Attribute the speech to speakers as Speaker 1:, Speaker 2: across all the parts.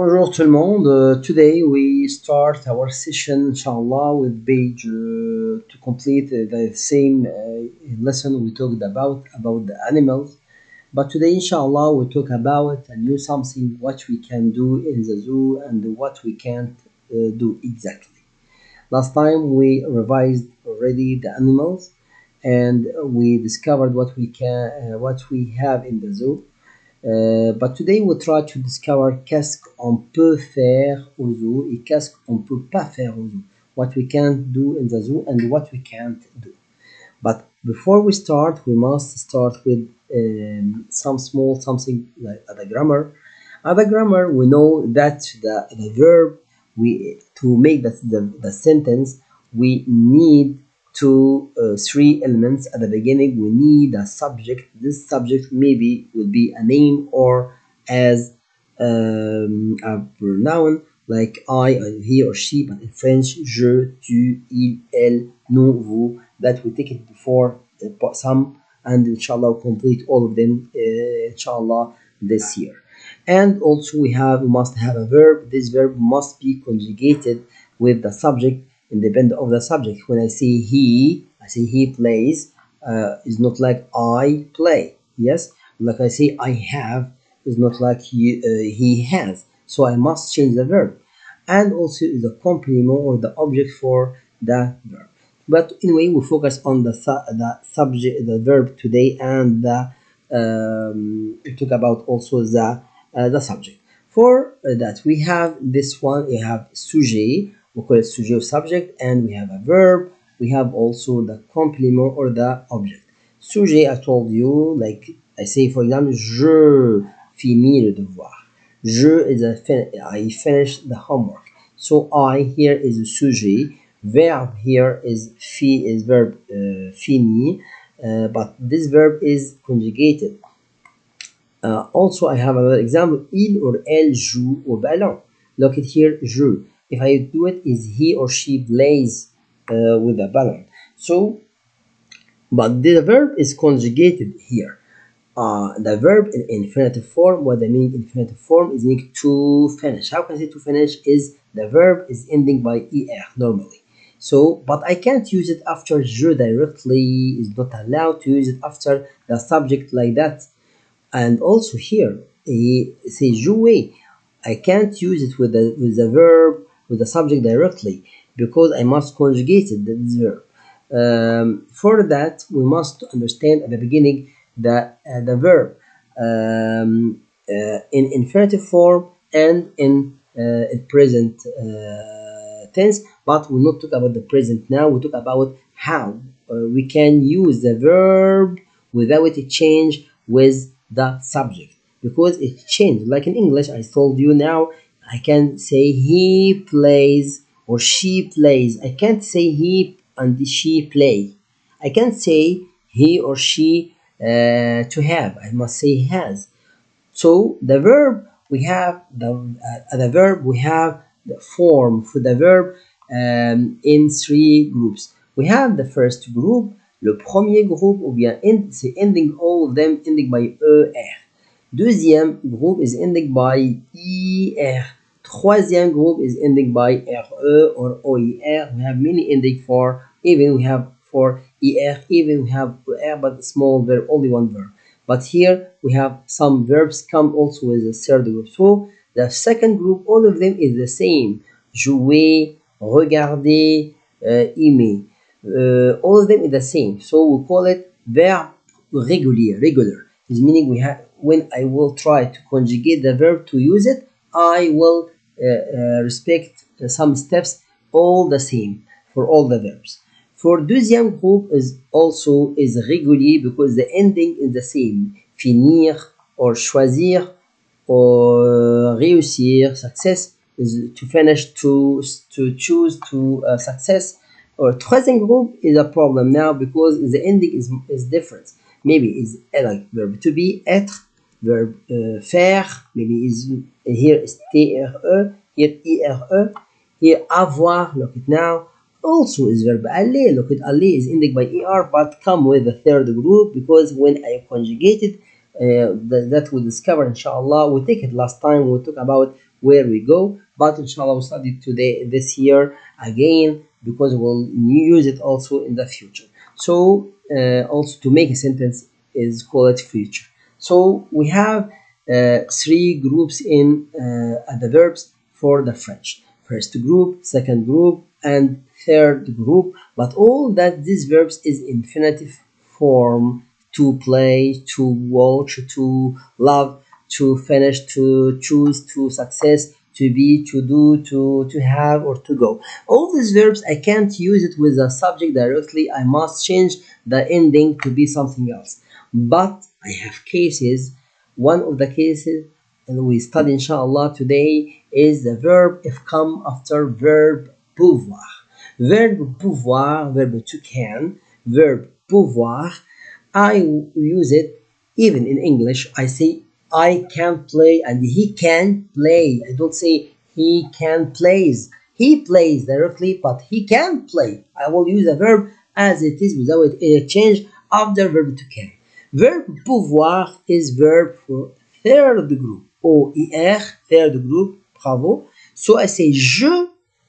Speaker 1: Bonjour tout le monde. Today we start our session, inshallah, with page to complete the same lesson we talked about the animals. But today, inshallah, we talk about a new something what we can do in the zoo and what we can't do exactly. Last time we revised already the animals and we discovered what we have in the zoo. But today we try to discover qu'est-ce qu'on peut faire au zoo et qu'est-ce qu'on peut pas faire au zoo. What we can do in the zoo and what we can't do. But before we start, we must start with some small something like the grammar. At the grammar, we know that the verb to make the sentence we need three elements at the beginning. We need a subject. This subject maybe will be a name or as a pronoun like I, he or she, but in French, je, tu, il, elle, nous, vous, that we take it before some, and inshallah complete all of them inshallah this year. And also we must have a verb. This verb must be conjugated with the subject independent of the subject. When I say he plays is not like I play. Yes, like I say I have is not like he has. So I must change the verb, and also the complement or the object for the verb. But anyway, we focus on the subject, the verb today, and we talk about also the subject. For that, we have this one. We have sujet. We call it sujet or subject, and we have a verb. We have also the complement or the object. Sujet, I told you, like I say, for example, je finis le devoir. Je is I finished the homework. So I here is a sujet. Verb here is verb fini, but this verb is conjugated. Also, I have another example. Il or elle joue au ballon. Look at here, joue. If I do it, is he or she plays with the ballon. So, but the verb is conjugated here. The verb in infinitive form, what I mean infinitive form is meaning to finish. How can I say to finish? Is the verb is ending by er normally. So, but I can't use it after je directly. Is not allowed to use it after the subject like that. And also here, he say jouer. I can't use it with the verb with the subject directly because I must conjugate it. This verb. For that, we must understand at the beginning the verb in infinitive form and in present tense, but we'll not talk about the present now. We'll talk about how we can use the verb without it change with the subject, because it changed. Like in English, I told you now, I can say he plays or she plays. I can't say he and she play. I can't say he or she to have. I must say has. So the verb we have the verb we have the form for the verb in three groups. We have the first group, le premier groupe, ou bien c'est ending all of them ending by er. Deuxième groupe is ending by ir. Troisième group is ending by re or oir. We have many ending for even we have for er, even we have er, but small verb, only one verb. But here we have some verbs come also with the third group. So the second group, all of them is the same. Jouer, regarder, aimer. All of them is the same. So we call it verb régulier, regular. It's meaning we have, when I will try to conjugate the verb to use it, I will respect some steps all the same for all the verbs. For deuxième group is also is régulier because the ending is the same. Finir or choisir or réussir, success is to finish, to choose, to success. Or troisième group is a problem now because the ending is different. Maybe is like verb to be, être, verb faire, maybe is here is TRE, here IRE, here avoir, look at now. Also is verb aller. Look at aller is ending by er, but come with the third group because when I conjugate it, that we discover inshallah. We take it last time. We talk about where we go. But inshallah, we'll study today this year again because we'll use it also in the future. So also to make a sentence is called future. So we have three groups in the verbs for the French. First group, second group, and third group. But all that these verbs is infinitive form: to play, to watch, to love, to finish, to choose, to success, to be, to do, to have, or to go. All these verbs, I can't use it with the subject directly. I must change the ending to be something else. But I have cases. One of the cases and we study inshallah today is the verb if come after verb pouvoir. Verb pouvoir, verb to can, verb pouvoir. I use it even in English. I say I can play and he can play. I don't say he can plays. He plays directly, but he can play. I will use a verb as it is without a change after verb to can. Verb pouvoir is verb for third group. OIR, third group. Bravo. So I say je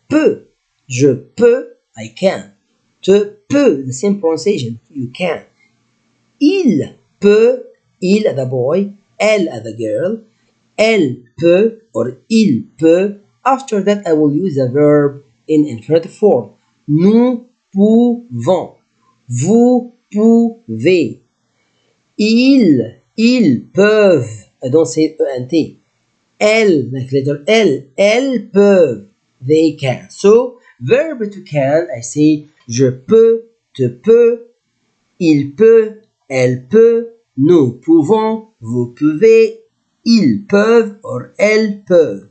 Speaker 1: peux. Je peux, I can. Te peux, the same pronunciation, you can. Il peut, il the boy, elle the girl, elle peut or il peut. After that, I will use the verb in infinitive form. Nous pouvons, vous pouvez, ils peuvent. I don't say ENT. Elles, like letter L, elles peuvent, they can. So, verb to can, I say je peux, te peux, il peut, elle peut, nous pouvons, vous pouvez, ils peuvent, or elles peuvent.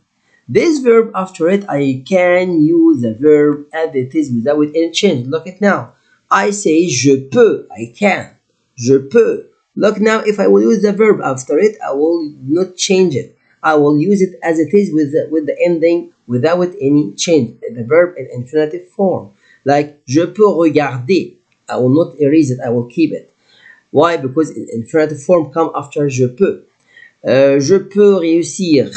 Speaker 1: This verb after it, I can use the verb as it is without any change. Look at now. I say je peux, I can. Je peux. Look now, if I will use the verb after it, I will not change it. I will use it as it is with the ending without any change. The verb in infinitive form. Like, je peux regarder. I will not erase it. I will keep it. Why? Because infinitive form come after je peux. Je peux réussir.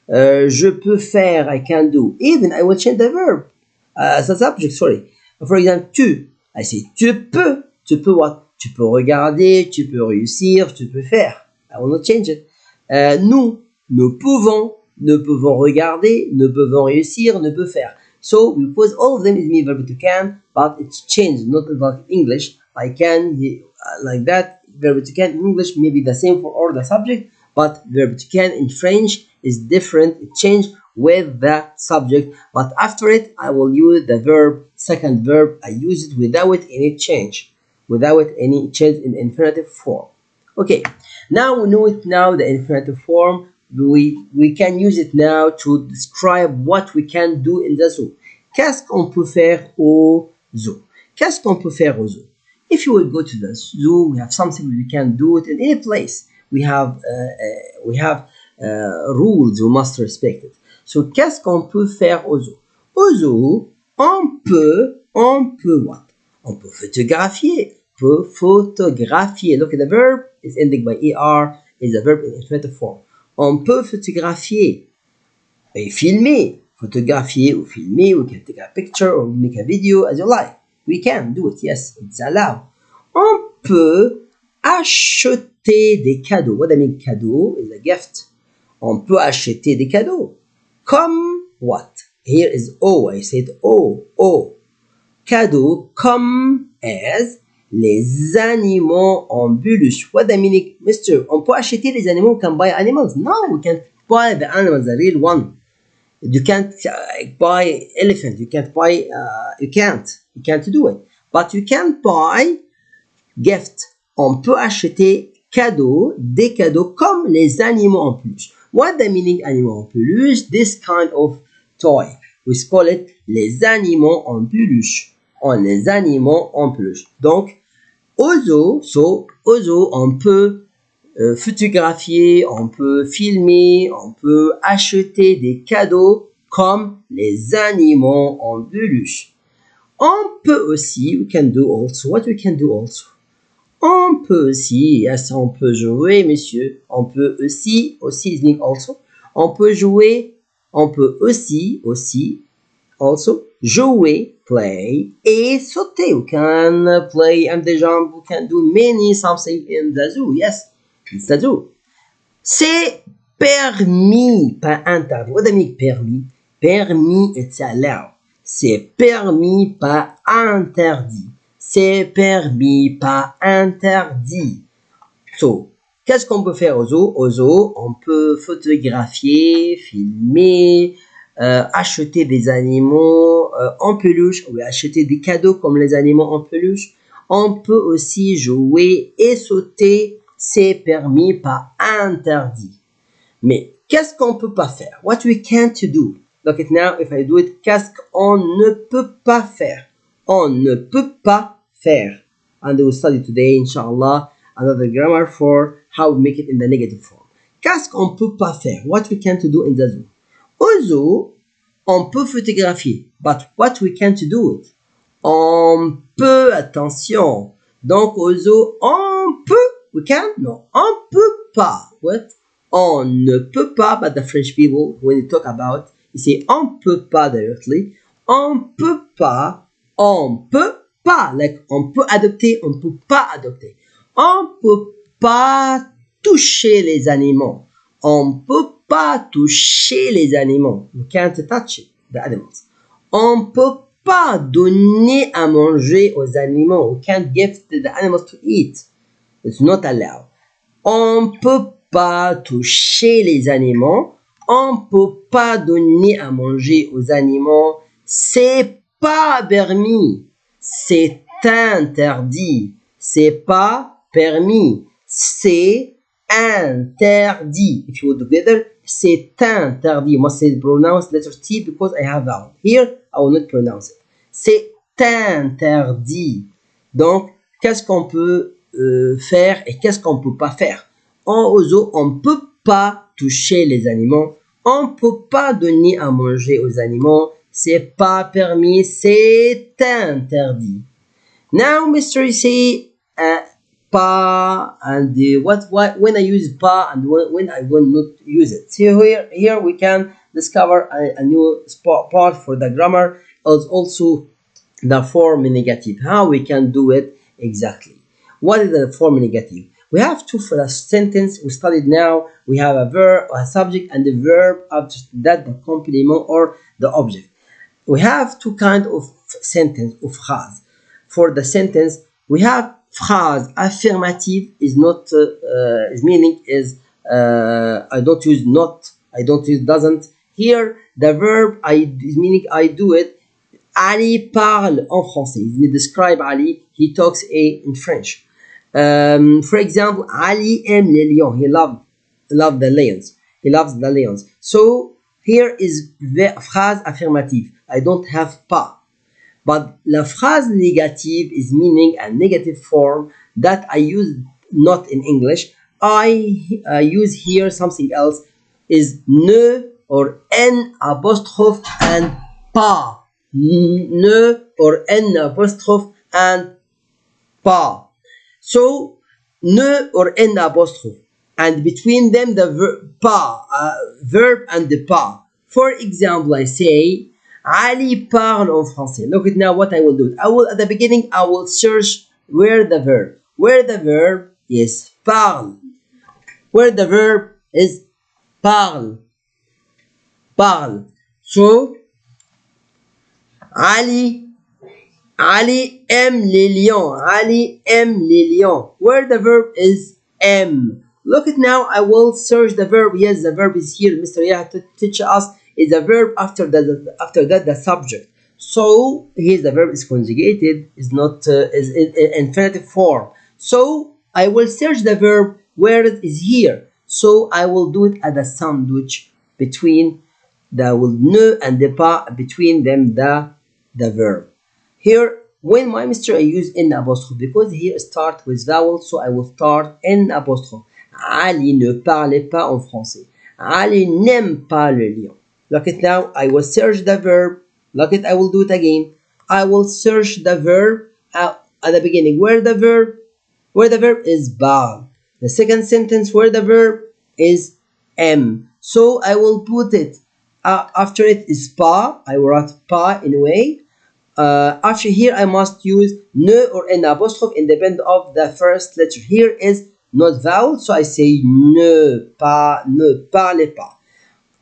Speaker 1: Je peux faire. I can do. Even I will change the verb. As a subject, sorry. For example, tu. I say tu peux. Tu peux what? Tu peux regarder. Tu peux réussir. Tu peux faire. I will not change it. Nous pouvons regarder, nous pouvons réussir, nous pouvons faire. So, because all of them is mean verb to can, but it's changed, not like English. I can, like that, verb to can in English may be the same for all the subject, but verb to can in French is different. It changed with the subject, but after it, I will use the verb, second verb, I use it without any change in infinitive form. Okay, now we know it now, the infinitive form. We can use it now to describe what we can do in the zoo. Qu'est-ce qu'on peut faire au zoo? Qu'est-ce qu'on peut faire au zoo? If you will go to the zoo, we have something we can do it in any place. We have rules we must respect it. So qu'est-ce qu'on peut faire au zoo? Au zoo, on peut what? On peut photographier. Photographier. Look at the verb is ending by er, is a verb in infinitive form. On peut photographier et filmer. Photographier ou filmer, we can take a picture or make a video as you like. We can do it, yes, it's allowed. On peut acheter des cadeaux. What I mean cadeau is a gift. On peut acheter des cadeaux. Comme what? Here is O. I said O. Cadeau comme as les animaux en peluche. What I mean, mister, on peut acheter les animaux, we can buy animals. No, we can't buy the animals, the real one. You can't buy elephant. You can't buy. You can't do it. But you can buy gift. On peut acheter des cadeaux comme les animaux en peluche. What the meaning animaux en peluche? This kind of toy. We call it les animaux en peluche. Les animaux en peluche. Donc, au zoo, on peut photographier, on peut filmer, on peut acheter des cadeaux comme les animaux en peluche. On peut aussi, we can do also, what we can do also? On peut aussi, yes, on peut jouer, messieurs. On peut aussi is mean also. On peut jouer On peut aussi, also, jouer, play, et sauter. We can play and the jump. We can do many something in the zoo. Yes, it's the zoo. C'est permis, pas interdit. What do you mean permis? Permis, it's allowed. C'est permis, pas interdit. C'est permis, pas interdit. So, qu'est-ce qu'on peut faire aux zoo? Aux zoo, on peut photographier, filmer, acheter des animaux en peluche, ou acheter des cadeaux comme les animaux en peluche. On peut aussi jouer et sauter, c'est permis, pas interdit. Mais qu'est-ce qu'on peut pas faire? What we can't do. Look at now, if I do it, qu'est-ce qu'on ne peut pas faire? On ne peut pas faire. And we will study today, inshallah, another grammar for how we make it in the negative form. Qu'est-ce qu'on peut pas faire? What we can't do in the zoo. Au zoo, on peut photographier, but what we can't do it. On peut, attention. Donc au zoo, on peut, we can? No, on peut pas. What? On ne peut pas, but the French people, when they talk about, they say on peut pas directly. On peut pas, on peut pas. Like on peut adopter, on peut pas adopter. On peut pas toucher les animaux. On peut pas toucher les animaux. You can't touch it, the animals. On peut pas donner à manger aux animaux. We can't give the animals to eat. It's not allowed. On peut pas toucher les animaux. On peut pas donner à manger aux animaux. C'est pas permis. C'est interdit. C'est pas permis. C'est interdit. If you would together, c'est interdit. Must say pronounce letter T because I have vowel. Here, I will not pronounce it. C'est interdit. Donc, qu'est-ce qu'on peut faire et qu'est-ce qu'on peut pas faire? Au zoo, on ne peut pas toucher les animaux. On ne peut pas donner à manger aux animaux. C'est pas permis. C'est interdit. Now, Mr. say pas and what when I use pas and when I will not use it. So here we can discover a new part for the grammar is also the form negative. How we can do it exactly? What is the form negative? We have two for a sentence we studied now. We have a verb, a subject, and the verb after that the complement or the object. We have two kind of sentence of phrase. For the sentence, we have phrase affirmative is not his meaning is I don't use not, I don't use doesn't. Here the verb is meaning I do it. Ali parle en français. He describe Ali. He talks in French. For example, Ali aime les lions. He love the lions. He loves the lions. So here is the phrase affirmative. I don't have pas. But la phrase négative is meaning a negative form that I use not in English. I use here something else is ne or n apostrophe and pas. Ne or n apostrophe and pas. So ne or n apostrophe and between them the verb and the pas. For example, I say Ali parle en français. Look at now what I will do. I will at the beginning I will search where the verb is parle. Where the verb is parle. So Ali aime les lions. Ali aime les lions. Where the verb is aime. Look at now I will search the verb. Yes, the verb is here. Mr. Yah to teach us is a verb after that the subject. So here the verb is conjugated, is not is in infinitive form. So I will search the verb where it is here. So I will do it as a sandwich between the ne and the pas, between them the verb. Here when my Mr. I use n apostrophe because here start with vowel, so I will start n apostrophe. Ali ne parlait pas en français. Ali n'aime pas le lion. Look at now, I will search the verb. Look at, I will do it again. I will search the verb at the beginning. Where the verb is parle. The second sentence where the verb is aime. So I will put it After it is pas. I will write pas anyway. After here, I must use ne or n apostrophe independent of the first letter. Here is not vowel, so I say ne parlez pas.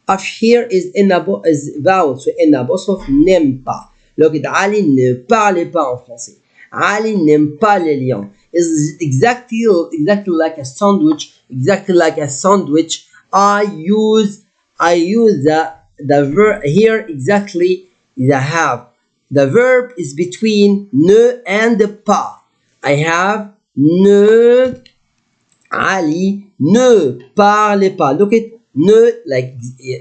Speaker 1: After here is is vowel, so n apostrophe n'aime pas. Look at Ali ne parle pas en français. Ali n'aime pas les lions. Is exactly like a sandwich. Exactly like a sandwich. I use the verb here exactly the have. The verb is between ne and pas. I have ne. Ali ne parle pas. Look at ne, like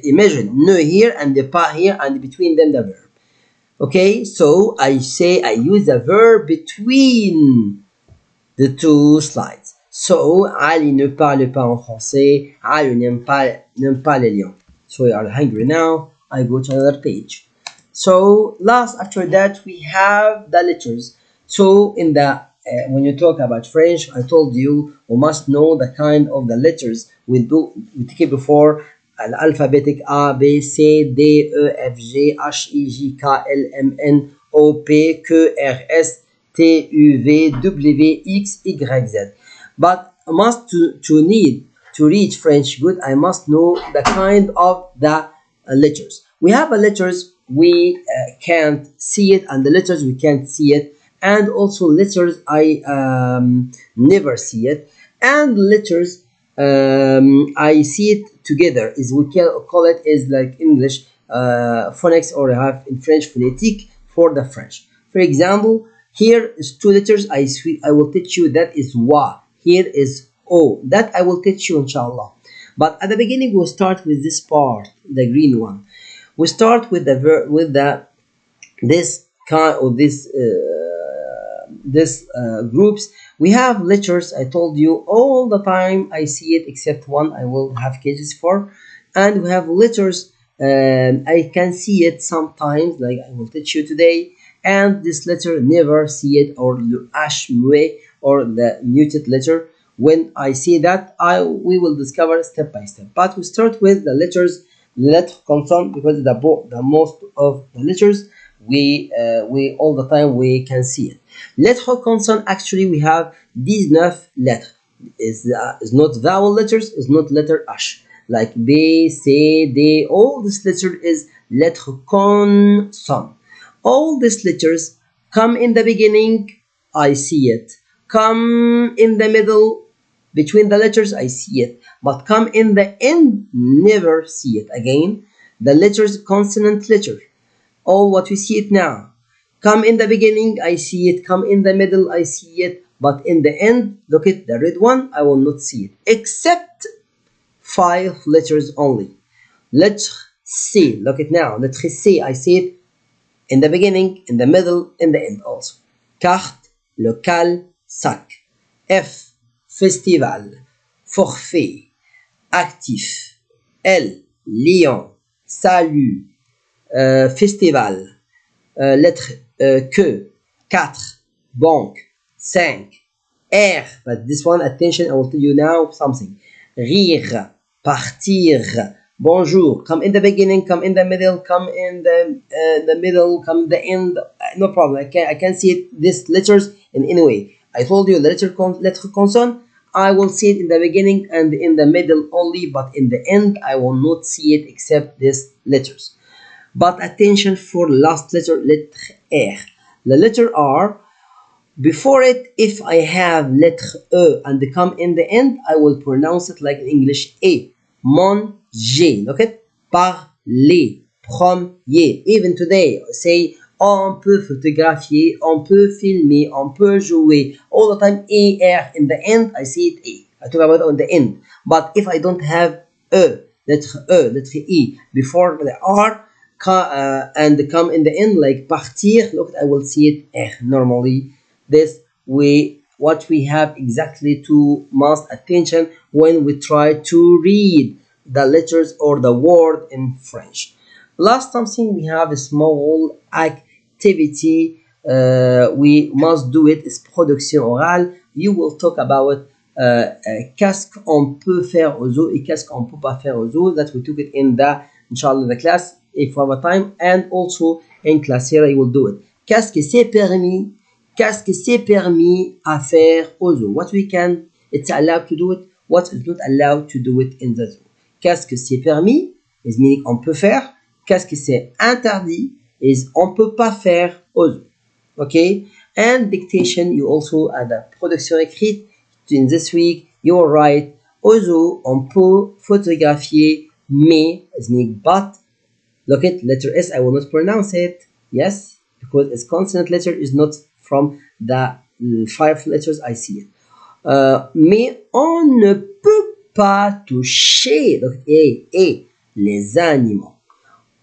Speaker 1: imagine ne here and the pas here, and between them the verb. Okay, so I use the verb between the two slides. So Ali ne parle pas en français. Ali n'aime pas les lions. So we are hungry now. I go to another page. So last after that we have the letters. So in the when you talk about French, I told you we must know the kind of the letters we take it before alphabetic A B C D E F G H I J K L M N O P Q R S T U V W X Y Z. But must to need to read French good, I must know the kind of the letters. We have a letters we can't see it, and the letters we can't see it, and also letters I never see it, and letters I see it together. Is we can call it is like English phonics, or have in French phonetic for the French. For example, here is two letters I will teach you. That is wa. Here is o. That I will teach you inshallah. But at the beginning we'll start with this part, the green one. We start with the this kind of this groups. We have letters. I told you all the time I see it except one I will have cases for, and we have letters I can see it sometimes, like I will teach you today, and this letter never see it, or the ash muet, or the muted letter. When I see that, we will discover step by step. But we start with the letters lettre consonne, because the most of the letters we all the time we can see it. Lettre consonne, actually we have 19 lettres. Is not vowel letters, is not letter H, like B, C, D. All this letter is lettre consonne. All these letters come in the beginning, I see it. Come in the middle, between the letters, I see it. But come in the end, never see it again. The letters consonant letter. All what we see it now. Come in the beginning, I see it. Come in the middle, I see it. But in the end, look at the red one, I will not see it. Except 5 letters only. Lettre C. Look at now. Lettre C, I see it in the beginning, in the middle, in the end also. Carte, local, sac. F. Festival, forfait, actif. L. Lion, salut, festival. Lettre Q. 4. Banque. 5. R. But this one, attention, I will tell you now something. Rire, partir. Bonjour. Come in the beginning, come in the middle, come in the middle, come in the end. No problem. I can see it, these letters in any way. I told you the letter consonne, I will see it in the beginning and in the middle only, but in the end I will not see it except these letters. But attention for last letter, lettre R. The letter R, before it, if I have lettre E and come in the end, I will pronounce it like in English A. Manger. Look at parler, premier. Even today, say on peut photographier, on peut filmer, on peut jouer. All the time AR in the end, I see it A. I talk about on the end. But if I don't have lettre E before the R and come in the end like partir, look, I will see it R normally. This way, what we have exactly to must attention when we try to read the letters or the word in French. Last something we have a small activity we must do it is production orale. You will talk about qu'est-ce qu'on peut faire aux os et qu'est-ce qu'on peut pas faire aux os, that we took it in the inshallah, the class, if we have a time, and also in class here, I will do it. Qu'est-ce que c'est permis? Qu'est-ce que c'est permis à faire au zoo? What we can, it's allowed to do it. What is not allowed to do it in the zoo? Qu'est-ce que c'est permis? Is meaning on peut faire. Qu'est-ce que c'est interdit? Is on peut pas faire au zoo. Okay? And dictation, you also add a production écrite. In this week, you will write au zoo, on peut photographier, mais, is meaning but. Look at letter S, I will not pronounce it. Yes, because its consonant letter is not from the 5 letters I see. Mais on ne peut pas toucher, donc, les animaux.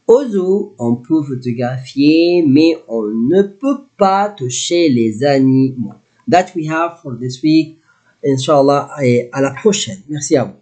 Speaker 1: Au zoo, on peut photographier, mais on ne peut pas toucher les animaux. That we have for this week. Inch'Allah, et à la prochaine. Merci à vous.